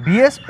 BS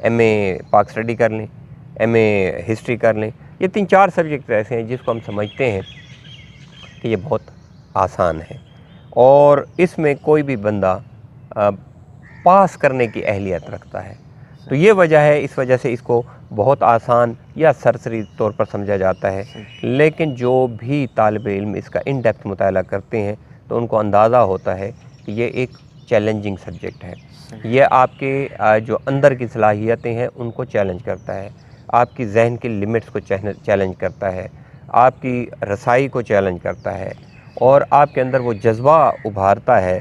M اے پاک study کر لیں، ایم اے ہسٹری کر لیں. یہ 3-4 سبجیکٹ ایسے ہیں جس کو ہم سمجھتے ہیں کہ یہ بہت آسان ہے اور اس میں کوئی بھی بندہ پاس کرنے کی اہلیت رکھتا ہے. تو یہ وجہ ہے، اس وجہ سے اس کو بہت آسان یا سرسری طور پر سمجھا جاتا ہے. لیکن جو بھی طالب علم اس کا ان ڈیپتھ مطالعہ کرتے ہیں تو ان کو اندازہ ہوتا ہے کہ یہ ایک چیلنجنگ سبجیکٹ ہے. یہ آپ کے جو اندر کی صلاحیتیں ہیں ان کو چیلنج کرتا ہے، آپ کی ذہن کی لمٹس کو چیلنج کرتا ہے، آپ کی رسائی کو چیلنج کرتا ہے اور آپ کے اندر وہ جذبہ ابھارتا ہے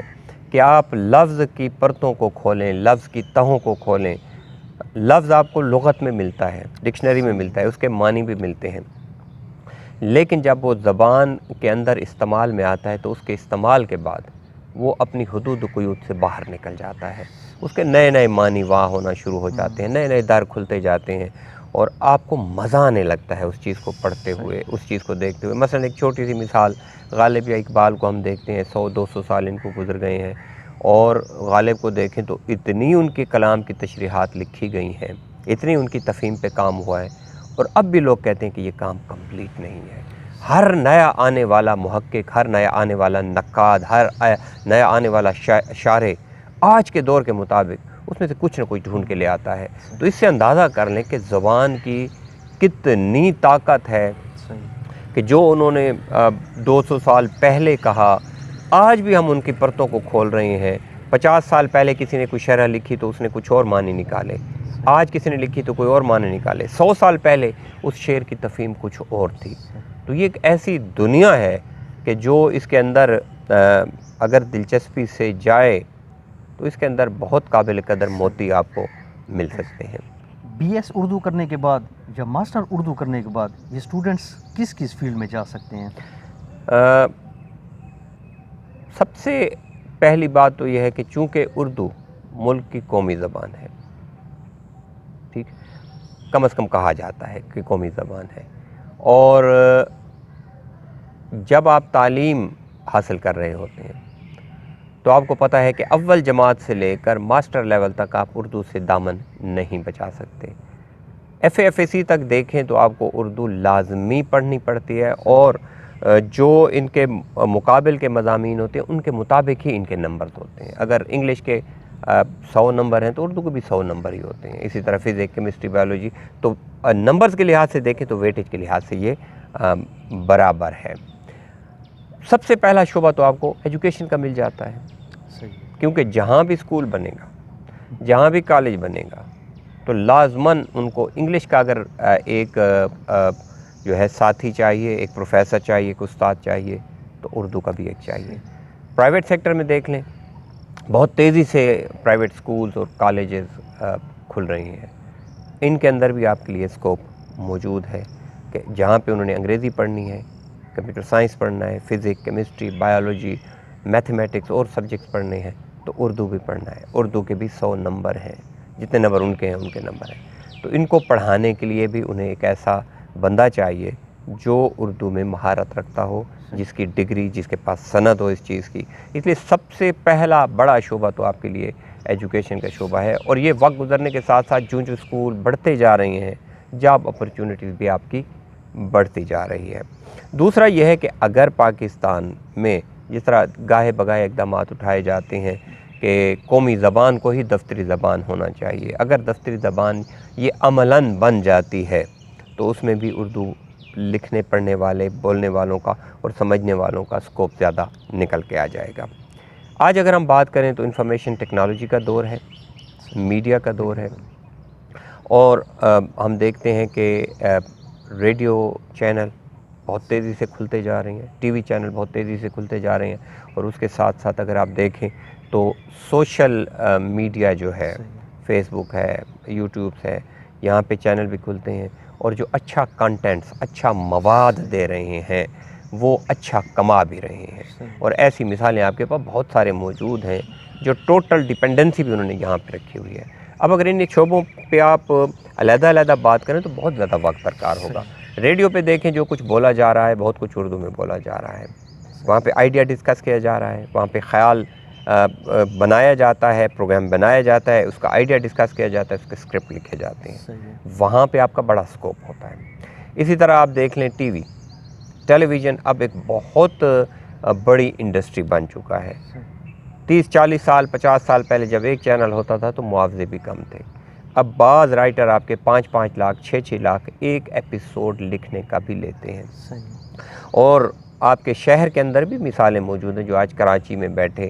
کہ آپ لفظ کی پرتوں کو کھولیں، لفظ کی تہوں کو کھولیں. لفظ آپ کو لغت میں ملتا ہے، ڈکشنری میں ملتا ہے، اس کے معنی بھی ملتے ہیں، لیکن جب وہ زبان کے اندر استعمال میں آتا ہے تو اس کے استعمال کے بعد وہ اپنی حدود و قیود سے باہر نکل جاتا ہے. اس کے نئے نئے معنی واہ ہونا شروع ہو جاتے ہیں، نئے نئے در کھلتے جاتے ہیں اور آپ کو مزہ آنے لگتا ہے اس چیز کو پڑھتے ہوئے، اس چیز کو دیکھتے ہوئے. مثلا ایک چھوٹی سی مثال، غالب یا اقبال کو ہم دیکھتے ہیں، 100-200 سال ان کو گزر گئے ہیں اور غالب کو دیکھیں تو اتنی ان کے کلام کی تشریحات لکھی گئی ہیں، اتنی ان کی تفہیم پہ کام ہوا ہے اور اب بھی لوگ کہتے ہیں کہ یہ کام کمپلیٹ نہیں ہے. ہر نیا آنے والا محقق، ہر نیا آنے والا نقاد، ہر نیا آنے والا شارح آج کے دور کے مطابق اس میں سے کچھ نہ کچھ ڈھونڈ کے لے آتا ہے. تو اس سے اندازہ کر لیں کہ زبان کی کتنی طاقت ہے کہ جو انہوں نے 200 سال پہلے کہا آج بھی ہم ان کی پرتوں کو کھول رہے ہیں. 50 سال پہلے کسی نے کوئی شرح لکھی تو اس نے کچھ اور معنی نکالے، آج کسی نے لکھی تو کوئی اور معنی نکالے. 100 سال پہلے اس شعر کی تفہیم کچھ اور تھی. تو یہ ایک ایسی دنیا ہے کہ جو اس کے اندر اگر دلچسپی سے جائے تو اس کے اندر بہت قابل قدر موتی آپ کو مل سکتے ہیں. بی ایس اردو کرنے کے بعد یا ماسٹر اردو کرنے کے بعد یہ اسٹوڈنٹس کس کس فیلڈ میں جا سکتے ہیں؟ سب سے پہلی بات تو یہ ہے کہ چونکہ اردو ملک کی قومی زبان ہے، ٹھیک، کم از کم کہا جاتا ہے کہ قومی زبان ہے، اور جب آپ تعلیم حاصل کر رہے ہوتے ہیں تو آپ کو پتہ ہے کہ اول جماعت سے لے کر ماسٹر لیول تک آپ اردو سے دامن نہیں بچا سکتے. ایف اے ایف اے سی تک دیکھیں تو آپ کو اردو لازمی پڑھنی پڑتی ہے اور جو ان کے مقابل کے مضامین ہوتے ہیں ان کے مطابق ہی ان کے نمبرز ہوتے ہیں. اگر انگلش کے 100 نمبر ہیں تو اردو کے بھی 100 نمبر ہی ہوتے ہیں. اسی طرح فزکس، کیمسٹری، بایولوجی، تو نمبرز کے لحاظ سے دیکھیں تو ویٹیج کے لحاظ سے یہ برابر ہے. سب سے پہلا شعبہ تو آپ کو ایجوکیشن کا مل جاتا ہے، کیونکہ جہاں بھی اسکول بنے گا، جہاں بھی کالج بنے گا تو لازماً ان کو انگلش کا اگر ایک جو ہے ساتھی چاہیے، ایک پروفیسر چاہیے، ایک استاد چاہیے، تو اردو کا بھی ایک چاہیے. پرائیویٹ سیکٹر میں دیکھ لیں، بہت تیزی سے پرائیویٹ سکولز اور کالجز کھل رہی ہیں. ان کے اندر بھی آپ کے لیے اسکوپ موجود ہے کہ جہاں پہ انہوں نے انگریزی پڑھنی ہے، کمپیوٹر سائنس پڑھنا ہے، فزکس، کیمسٹری، بایولوجی، میتھمیٹکس اور سبجیکٹس پڑھنے ہیں تو اردو بھی پڑھنا ہے. اردو کے بھی 100 نمبر ہیں، جتنے نمبر ان کے ہیں ان کے نمبر ہیں. تو ان کو پڑھانے کے لیے بھی انہیں ایک ایسا بندہ چاہیے جو اردو میں مہارت رکھتا ہو، جس کی ڈگری، جس کے پاس سند ہو اس چیز کی. اس لیے سب سے پہلا بڑا شعبہ تو آپ کے لیے ایجوکیشن کا شعبہ ہے، اور یہ وقت گزرنے کے ساتھ ساتھ جو اسکول بڑھتے جا رہے ہیں، جاب اپرچونٹیز بھی آپ کی بڑھتی جا رہی ہے. دوسرا یہ ہے کہ اگر پاکستان میں جس طرح گاہے بگاہے اقدامات اٹھائے جاتے ہیں کہ قومی زبان کو ہی دفتری زبان ہونا چاہیے، اگر دفتری زبان یہ عملاً بن جاتی ہے تو اس میں بھی اردو لکھنے پڑھنے والے، بولنے والوں کا اور سمجھنے والوں کا اسکوپ زیادہ نکل کے آ جائے گا. آج اگر ہم بات کریں تو انفارمیشن ٹیکنالوجی کا دور ہے، میڈیا کا دور ہے، اور ہم دیکھتے ہیں کہ ریڈیو چینل بہت تیزی سے کھلتے جا رہے ہیں، ٹی وی چینل بہت تیزی سے کھلتے جا رہے ہیں، اور اس کے ساتھ ساتھ اگر آپ دیکھیں تو سوشل میڈیا جو ہے، فیس بک ہے، یوٹیوب ہے، یہاں پہ چینل بھی کھلتے ہیں، اور جو اچھا کنٹینٹس، اچھا مواد دے رہے ہیں وہ اچھا کما بھی رہے ہیں. اور ایسی مثالیں آپ کے پاس بہت سارے موجود ہیں جو ٹوٹل ڈیپینڈنسی بھی انہوں نے یہاں پہ رکھی ہوئی ہے. اب اگر ان شعبوں پہ آپ علیحدہ علیحدہ بات کریں تو بہت زیادہ وقت درکار ہوگا. ریڈیو پہ دیکھیں جو کچھ بولا جا رہا ہے بہت کچھ اردو میں بولا جا رہا ہے، وہاں پہ آئیڈیا ڈسکس کیا جا رہا ہے، وہاں پہ خیال بنایا جاتا ہے، پروگرام بنایا جاتا ہے، اس کا آئیڈیا ڈسکس کیا جاتا ہے، اس کے اسکرپٹ لکھے جاتے ہیں، وہاں پہ آپ کا بڑا اسکوپ ہوتا ہے۔ اسی طرح آپ دیکھ لیں ٹیلی ویژن اب ایک بہت بڑی انڈسٹری بن چکا ہے۔ 30-40 سال 50 سال پہلے جب ایک چینل ہوتا تھا تو معاوضے بھی کم تھے، اب بعض رائٹر آپ کے 5-5 لاکھ 6-6 لاکھ ایک ایپیسوڈ لکھنے کا بھی لیتے ہیں۔ اور آپ کے شہر کے اندر بھی مثالیں موجود ہیں جو آج کراچی میں بیٹھے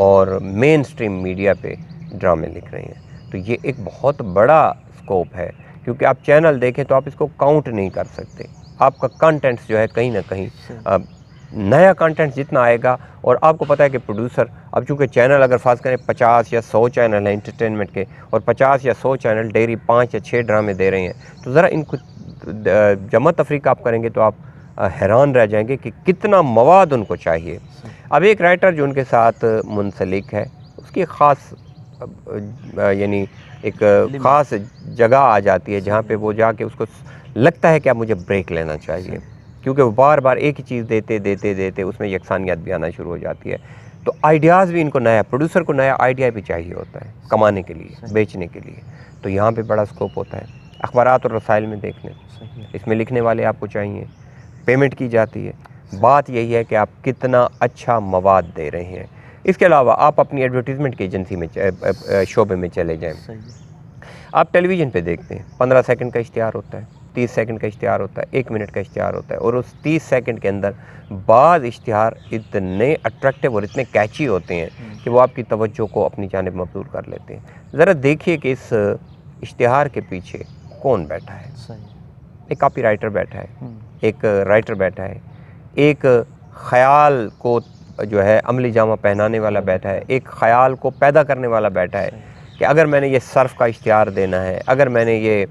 اور مین سٹریم میڈیا پہ ڈرامے لکھ رہے ہیں۔ تو یہ ایک بہت بڑا اسکوپ ہے، کیونکہ آپ چینل دیکھیں تو آپ اس کو کاؤنٹ نہیں کر سکتے۔ آپ کا کنٹینٹس جو ہے کہیں نہ کہیں نیا کنٹینٹ جتنا آئے گا، اور آپ کو پتہ ہے کہ پروڈیوسر اب چونکہ چینل اگر فرض کریں 50 یا 100 چینل ہیں انٹرٹینمنٹ کے، اور 50 یا 100 چینل ڈیری 5 یا 6 ڈرامے دے رہے ہیں، تو ذرا ان کو جمع تفریق آپ کریں گے تو آپ حیران رہ جائیں گے کہ کتنا مواد ان کو چاہیے۔ اب ایک رائٹر جو ان کے ساتھ منسلک ہے، اس کی خاص یعنی ایک خاص جگہ آ جاتی ہے جہاں پہ وہ جا کے اس کو لگتا ہے کہ اب مجھے بریک لینا چاہیے، کیونکہ وہ بار بار ایک ہی چیز دیتے اس میں یکسانیت بھی آنا شروع ہو جاتی ہے۔ تو آئیڈیاز بھی ان کو نیا، پروڈیوسر کو نیا آئیڈیا بھی چاہیے ہوتا ہے کمانے کے لیے، بیچنے کے لیے، تو یہاں پہ بڑا اسکوپ ہوتا ہے۔ اخبارات اور رسائل میں دیکھ لیں، اس میں لکھنے والے آپ کو چاہیے، پیمنٹ کی جاتی ہے، بات یہی ہے کہ آپ کتنا اچھا مواد دے رہے ہیں۔ اس کے علاوہ آپ اپنی ایڈورٹیزمنٹ کی ایجنسی میں شعبے میں چلے جائیں، آپ ٹیلی ویژن پہ دیکھتے ہیں 15 سیکنڈ کا اشتہار ہوتا ہے، 30 سیکنڈ کا اشتہار ہوتا ہے، 1 منٹ کا اشتہار ہوتا ہے، اور اس 30 سیکنڈ کے اندر بعض اشتہار اتنے اٹریکٹیو اور اتنے کیچی ہوتے ہیں کہ وہ آپ کی توجہ کو اپنی جانب مبذول کر لیتے ہیں۔ ذرا دیکھیے کہ اس اشتہار کے پیچھے کون بیٹھا ہے۔ ایک کاپی رائٹر بیٹھا ہے، ایک رائٹر بیٹھا ہے، ایک خیال کو جو ہے عملی جامہ پہنانے والا بیٹھا ہے، ایک خیال کو پیدا کرنے والا بیٹھا ہے کہ اگر میں نے یہ صرف کا اشتہار دینا ہے، اگر میں نے یہ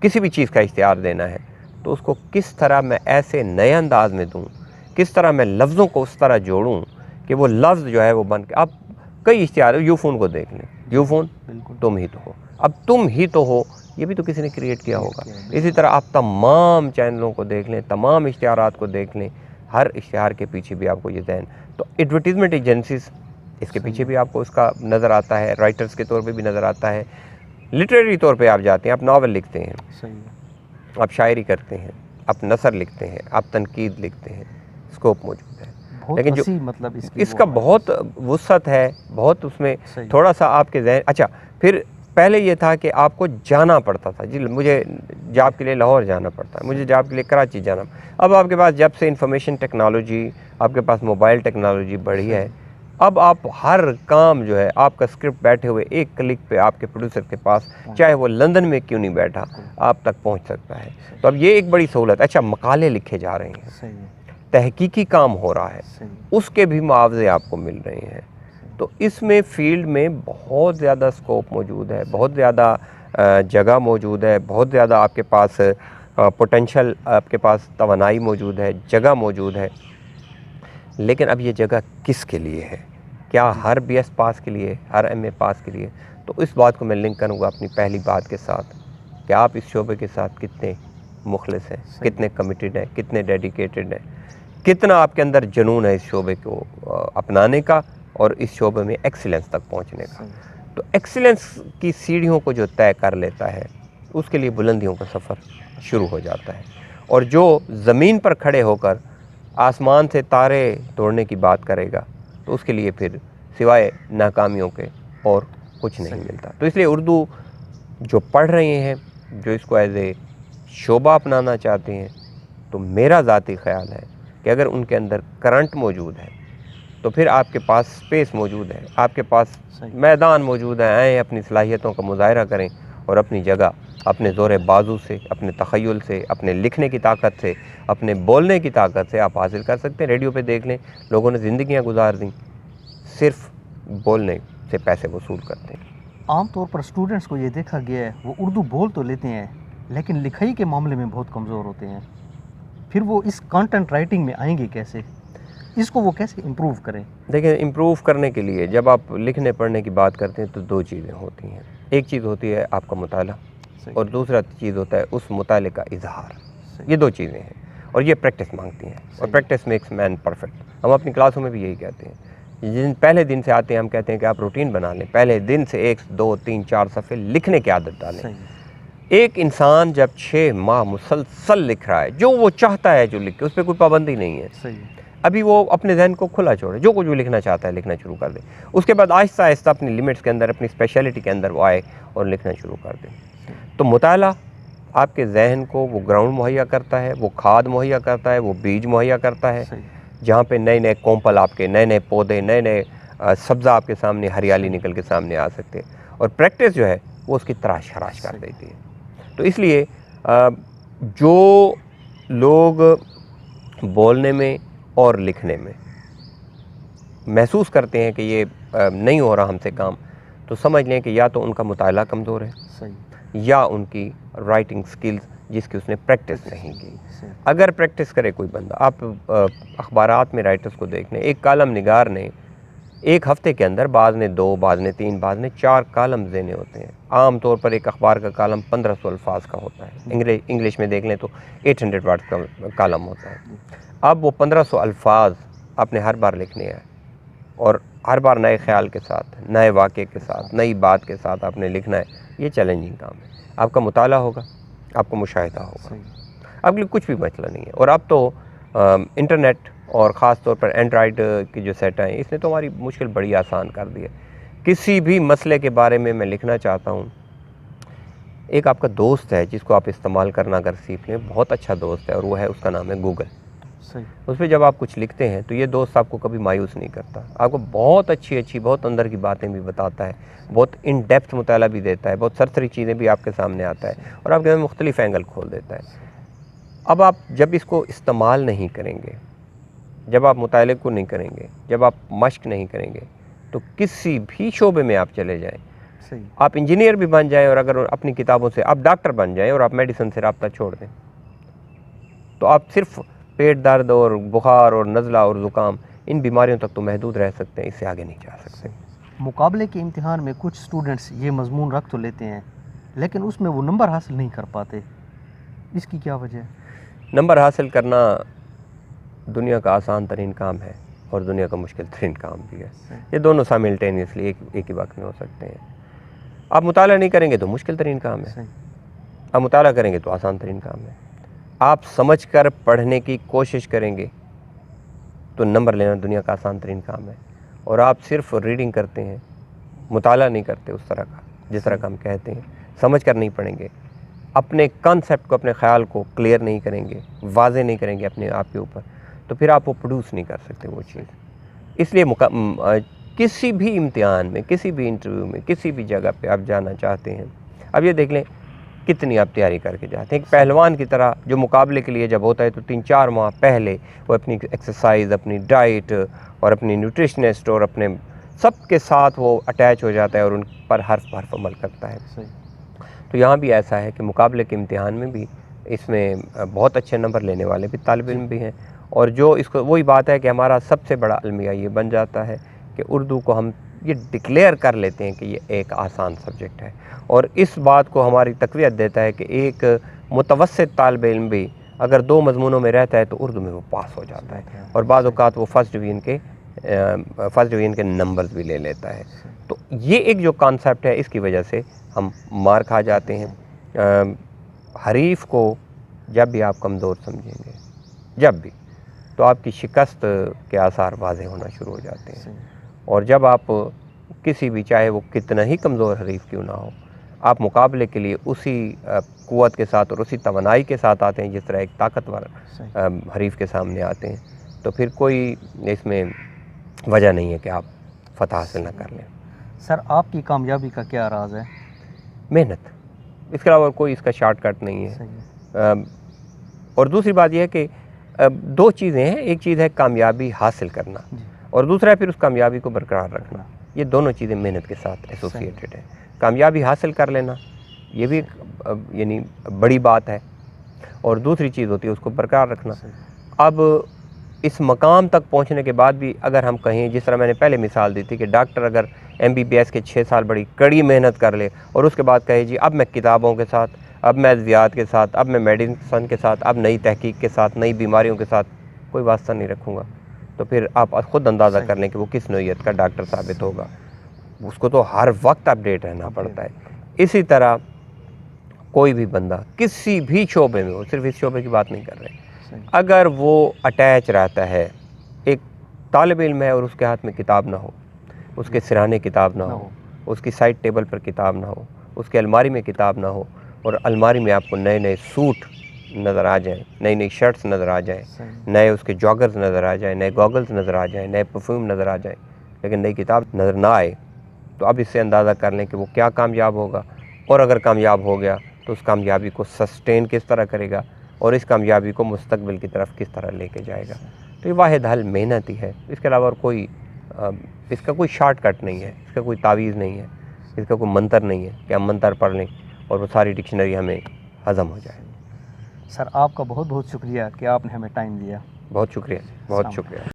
کسی بھی چیز کا اشتہار دینا ہے، تو اس کو کس طرح میں ایسے نئے انداز میں دوں، کس طرح میں لفظوں کو اس طرح جوڑوں کہ وہ لفظ جو ہے وہ بن کے۔ آپ کئی اشتہار، یو فون کو دیکھ لیں، یو فون تم ہی تو ہو، اب تم ہی تو ہو یہ بھی تو کسی نے کریٹ کیا ہوگا۔ اسی طرح آپ تمام چینلوں کو دیکھ لیں، تمام اشتہارات کو دیکھ لیں، ہر اشتہار کے پیچھے بھی آپ کو یہ ذہن، تو ایڈورٹیزمنٹ ایجنسیز اس کے پیچھے بھی آپ کو اس کا نظر آتا ہے، رائٹرز کے طور پہ بھی نظر آتا ہے، لٹریری طور پہ آپ جاتے ہیں، آپ ناول لکھتے ہیں، آپ شاعری کرتے ہیں، آپ نثر لکھتے ہیں، آپ تنقید لکھتے ہیں، اسکوپ موجود ہے، لیکن جو مطلب اس کا بہت وسعت ہے، بہت اس میں تھوڑا سا آپ کے ذہن۔ اچھا، پھر پہلے یہ تھا کہ آپ کو جانا پڑتا تھا، جی مجھے جاب کے لیے لاہور جانا پڑتا ہے، مجھے جاب کے لیے کراچی جانا، اب آپ کے پاس جب سے انفارمیشن ٹیکنالوجی، آپ کے پاس موبائل ٹیکنالوجی بڑھی ہے، اب آپ ہر کام جو ہے آپ کا اسکرپٹ بیٹھے ہوئے ایک کلک پہ آپ کے پروڈیوسر کے پاس، چاہے وہ لندن میں کیوں نہیں بیٹھا، آپ تک پہنچ سکتا ہے۔ تو اب یہ ایک بڑی سہولت۔ اچھا، مقالے لکھے جا رہے ہیں، تحقیقی کام ہو رہا ہے، اس کے بھی معاوضے آپ کو مل رہے ہیں، تو اس میں فیلڈ میں بہت زیادہ اسکوپ موجود ہے، بہت زیادہ جگہ موجود ہے، بہت زیادہ آپ کے پاس پوٹینشل، آپ کے پاس توانائی موجود ہے، جگہ موجود ہے۔ لیکن اب یہ جگہ کس کے لیے ہے؟ کیا ہر بی ایس پاس کے لیے، ہر ایم اے پاس کے لیے؟ تو اس بات کو میں لنک کروں گا اپنی پہلی بات کے ساتھ کہ آپ اس شعبے کے ساتھ کتنے مخلص ہیں، کتنے کمیٹڈ ہیں، کتنے ڈیڈیکیٹڈ ہیں، کتنا آپ کے اندر جنون ہے اس شعبے کو اپنانے کا اور اس شعبے میں ایکسیلنس تک پہنچنے کا۔ تو ایکسیلنس کی سیڑھیوں کو جو طے کر لیتا ہے، اس کے لیے بلندیوں کا سفر شروع ہو جاتا ہے، اور جو زمین پر کھڑے ہو کر آسمان سے تارے توڑنے کی بات کرے گا تو اس کے لیے پھر سوائے ناکامیوں کے اور کچھ نہیں ملتا۔ تو اس لیے اردو جو پڑھ رہے ہیں، جو اس کو ایز اے شعبہ اپنانا چاہتے ہیں، تو میرا ذاتی خیال ہے کہ اگر ان کے اندر کرنٹ موجود ہے تو پھر آپ کے پاس سپیس موجود ہے، آپ کے پاس میدان موجود ہے، آئیں اپنی صلاحیتوں کا مظاہرہ کریں اور اپنی جگہ اپنے زور بازو سے، اپنے تخیل سے، اپنے لکھنے کی طاقت سے، اپنے بولنے کی طاقت سے آپ حاصل کر سکتے ہیں۔ ریڈیو پہ دیکھ لیں، لوگوں نے زندگیاں گزار دیں، صرف بولنے سے پیسے وصول کرتے ہیں۔ عام طور پر اسٹوڈنٹس کو یہ دیکھا گیا ہے وہ اردو بول تو لیتے ہیں لیکن لکھائی کے معاملے میں بہت کمزور ہوتے ہیں، پھر وہ اس کانٹینٹ رائٹنگ میں آئیں گے کیسے؟ اس کو وہ کیسے امپروو کریں؟ دیکھیں، امپروو کرنے کے لیے جب آپ لکھنے پڑھنے کی بات کرتے ہیں تو دو چیزیں ہوتی ہیں، ایک چیز ہوتی ہے آپ کا مطالعہ، اور دوسرا چیز ہوتا ہے اس مطالعے کا اظہار۔ یہ دو چیزیں ہیں اور یہ پریکٹس مانگتی ہیں، اور پریکٹس میکس مین پرفیکٹ۔ ہم اپنی کلاسوں میں بھی یہی کہتے ہیں جن پہلے دن سے آتے ہیں ہم کہتے ہیں کہ آپ روٹین بنا لیں، پہلے دن سے 1 2 3 4 صفحے لکھنے کی عادت ڈالیں۔ ایک انسان جب 6 ماہ مسلسل لکھ رہا ہے، جو وہ چاہتا ہے جو لکھے، اس پہ کوئی پابندی نہیں ہے، ابھی وہ اپنے ذہن کو کھلا چھوڑے، جو کچھ وہ لکھنا چاہتا ہے لکھنا شروع کر دے، اس کے بعد آہستہ آہستہ اپنی لمٹس کے اندر، اپنی اسپیشلٹی کے اندر وہ آئے اور لکھنا شروع کر دے۔ تو مطالعہ آپ کے ذہن کو وہ گراؤنڈ مہیا کرتا ہے، وہ کھاد مہیا کرتا ہے، وہ بیج مہیا کرتا ہے، جہاں پہ نئے نئے کومپل آپ کے، نئے نئے پودے، نئے نئے سبزہ آپ کے سامنے، ہریالی نکل کے سامنے آ سکتے ہیں، اور پریکٹس جو ہے وہ اس کی تراش خراش کر دیتی ہے۔ تو اس لیے جو لوگ بولنے میں اور لکھنے میں محسوس کرتے ہیں کہ یہ نہیں ہو رہا ہم سے کام، تو سمجھ لیں کہ یا تو ان کا مطالعہ کمزور ہے، یا ان کی رائٹنگ سکلز جس کی اس نے پریکٹس نہیں کی۔ اگر پریکٹس کرے کوئی بندہ، آپ اخبارات میں رائٹرز کو دیکھ لیں، ایک کالم نگار نے ایک ہفتے کے اندر، بعض نے 2، بعض نے 3، بعض نے 4 کالم دینے ہوتے ہیں۔ عام طور پر ایک اخبار کا کالم 1500 الفاظ کا ہوتا ہے، انگلش میں دیکھ لیں تو 800 ورڈ کا کالم ہوتا ہے۔ اب وہ 1500 الفاظ آپ نے ہر بار لکھنے ہیں، اور ہر بار نئے خیال کے ساتھ، نئے واقعے کے ساتھ، نئی بات کے ساتھ آپ نے لکھنا ہے۔ یہ چیلنجنگ کام ہے، آپ کا مطالعہ ہوگا، آپ کو مشاہدہ ہوگا، آپ کے لیے کچھ بھی مسئلہ نہیں ہے۔ اور اب تو انٹرنیٹ اور خاص طور پر اینڈرائڈ کی جو سیٹ ہیں، اس نے تو ہماری مشکل بڑی آسان کر دی ہے۔ کسی بھی مسئلے کے بارے میں لکھنا چاہتا ہوں، ایک آپ کا دوست ہے جس کو آپ استعمال کرنا اگر سیکھ لیں، بہت اچھا دوست ہے، اور وہ ہے، اس کا نام ہے گوگل۔ اس پہ جب آپ کچھ لکھتے ہیں تو یہ دوست آپ کو کبھی مایوس نہیں کرتا، آپ کو بہت اچھی بہت اندر کی باتیں بھی بتاتا ہے، بہت ان ڈیپتھ مطالعہ بھی دیتا ہے، بہت سرسری چیزیں بھی آپ کے سامنے آتا ہے، اور آپ کے اندر مختلف اینگل کھول دیتا ہے۔ اب آپ جب اس کو استعمال نہیں کریں گے، جب آپ مطالعے کو نہیں کریں گے، جب آپ مشق نہیں کریں گے، تو کسی بھی شعبے میں آپ چلے جائیں، آپ انجینئر بھی بن جائیں، اور اگر اپنی کتابوں سے آپ ڈاکٹر بن جائیں، اور آپ میڈیسن سے رابطہ چھوڑ دیں، تو آپ صرف پیٹ درد اور بخار اور نزلہ اور زکام، ان بیماریوں تک تو محدود رہ سکتے ہیں، اس سے آگے نہیں جا سکتے۔ مقابلے کے امتحان میں کچھ سٹوڈنٹس یہ مضمون رکھ تو لیتے ہیں، لیکن اس میں وہ نمبر حاصل نہیں کر پاتے، اس کی کیا وجہ ہے؟ نمبر حاصل کرنا دنیا کا آسان ترین کام ہے، اور دنیا کا مشکل ترین کام بھی ہے۔ یہ دونوں سائملٹینیسلی ایک ہی وقت میں ہو سکتے ہیں۔ آپ مطالعہ نہیں کریں گے تو مشکل ترین کام ہے، آپ مطالعہ کریں گے تو آسان ترین کام ہے۔ آپ سمجھ کر پڑھنے کی کوشش کریں گے تو نمبر لینا دنیا کا آسان ترین کام ہے، اور آپ صرف ریڈنگ کرتے ہیں، مطالعہ نہیں کرتے اس طرح کا جس طرح کا ہم کہتے ہیں، سمجھ کر نہیں پڑھیں گے، اپنے کانسیپٹ کو، اپنے خیال کو کلیئر نہیں کریں گے، واضح نہیں کریں گے اپنے آپ کے اوپر، تو پھر آپ وہ پروڈیوس نہیں کر سکتے وہ چیز۔ اس لیے کسی بھی امتحان میں، کسی بھی انٹرویو میں، کسی بھی جگہ پہ آپ جانا چاہتے ہیں، اب یہ دیکھ لیں کتنی آپ تیاری کر کے جاتے ہیں۔ ایک پہلوان کی طرح جو مقابلے کے لیے جب ہوتا ہے تو 3-4 ماہ پہلے وہ اپنی ایکسرسائز، اپنی ڈائٹ اور اپنی نیوٹریشنسٹ اور اپنے سب کے ساتھ وہ اٹیچ ہو جاتا ہے، اور ان پر حرف حرف عمل کرتا ہے۔ تو یہاں بھی ایسا ہے کہ مقابلے کے امتحان میں بھی اس میں بہت اچھے نمبر لینے والے بھی طالب علم بھی ہیں، اور جو اس کو، وہی بات ہے کہ ہمارا سب سے بڑا المیہ یہ بن جاتا ہے کہ اردو کو ہم یہ ڈکلیئر کر لیتے ہیں کہ یہ ایک آسان سبجیکٹ ہے، اور اس بات کو ہماری تقویت دیتا ہے کہ ایک متوسط طالب علم بھی اگر 2 مضمونوں میں رہتا ہے تو اردو میں وہ پاس ہو جاتا ہے، اور بعض اوقات وہ فرسٹ ڈویژن کے نمبرز بھی لے لیتا ہے۔ تو یہ ایک جو کانسیپٹ ہے، اس کی وجہ سے ہم مار کھا جاتے ہیں۔ حریف کو جب بھی آپ کمزور سمجھیں گے، جب بھی، تو آپ کی شکست کے آثار واضح ہونا شروع ہو جاتے ہیں، اور جب آپ کسی بھی، چاہے وہ کتنا ہی کمزور حریف کیوں نہ ہو، آپ مقابلے کے لیے اسی قوت کے ساتھ اور اسی توانائی کے ساتھ آتے ہیں جس طرح ایک طاقتور حریف کے سامنے آتے ہیں، تو پھر کوئی اس میں وجہ نہیں ہے کہ آپ فتح حاصل نہ کر لیں۔ سر، آپ کی کامیابی کا کیا راز ہے؟ محنت، اس کے علاوہ کوئی اس کا شارٹ کٹ نہیں ہے۔ اور دوسری بات یہ ہے کہ 2 چیزیں ہیں، ایک چیز ہے کامیابی حاصل کرنا، اور دوسرا ہے پھر اس کامیابی کو برقرار رکھنا۔ یہ دونوں چیزیں محنت کے ساتھ ایسوسیٹڈ ہیں۔ کامیابی حاصل کر لینا یہ بھی یعنی بڑی بات ہے، اور دوسری چیز ہوتی ہے اس کو برقرار رکھنا۔ اب اس مقام تک پہنچنے کے بعد بھی اگر ہم کہیں، جس طرح میں نے پہلے مثال دی تھی کہ ڈاکٹر اگر MBBS کے 6 سال بڑی کڑی محنت کر لے، اور اس کے بعد کہے جی اب میں کتابوں کے ساتھ، اب میں ادویات کے ساتھ، اب میں میڈیسن کے ساتھ، اب نئی تحقیق کے ساتھ، نئی بیماریوں کے ساتھ کوئی واسطہ نہیں رکھوں گا، تو پھر آپ خود اندازہ کر لیں کہ وہ کس نوعیت کا ڈاکٹر ثابت ہوگا. اس کو تو ہر وقت اپڈیٹ رہنا پڑتا ہے. اسی طرح کوئی بھی بندہ کسی بھی شعبے میں ہو, صرف اس شعبے کی بات نہیں کر رہے, اگر وہ اٹیچ رہتا ہے, ایک طالب علم ہے اور اس کے ہاتھ میں کتاب نہ ہو, اس کے سرانے کتاب نہ ہو, اس کی سائڈ ٹیبل پر کتاب نہ ہو, اس کے الماری میں کتاب نہ ہو, اور الماری میں آپ کو نئے نئے سوٹ نظر آ جائیں, نئی نئی شرٹس نظر آ جائیں, نئے اس کے جاگرز نظر آ جائیں, نئے گوگلز نظر آ جائیں, نئے پرفیوم نظر آ جائیں, لیکن نئی کتاب نظر نہ آئے, تو اب اس سے اندازہ کر لیں کہ وہ کیا کامیاب ہوگا, اور اگر کامیاب ہو گیا تو اس کامیابی کو سسٹین کس طرح کرے گا, اور اس کامیابی کو مستقبل کی طرف کس طرح لے کے جائے گا. تو یہ واحد حل محنت ہی ہے, اس کے علاوہ اور کوئی اس کا کوئی شارٹ کٹ نہیں ہے, اس کا کوئی تعویذ نہیں ہے, اس کا کوئی منتر نہیں ہے کہ ہم منتر پڑھ لیں اور وہ ساری ڈکشنری ہمیں ہضم ہو جائے. سر آپ کا بہت بہت شکریہ کہ آپ نے ہمیں ٹائم دیا. بہت شکریہ, بہت شکریہ.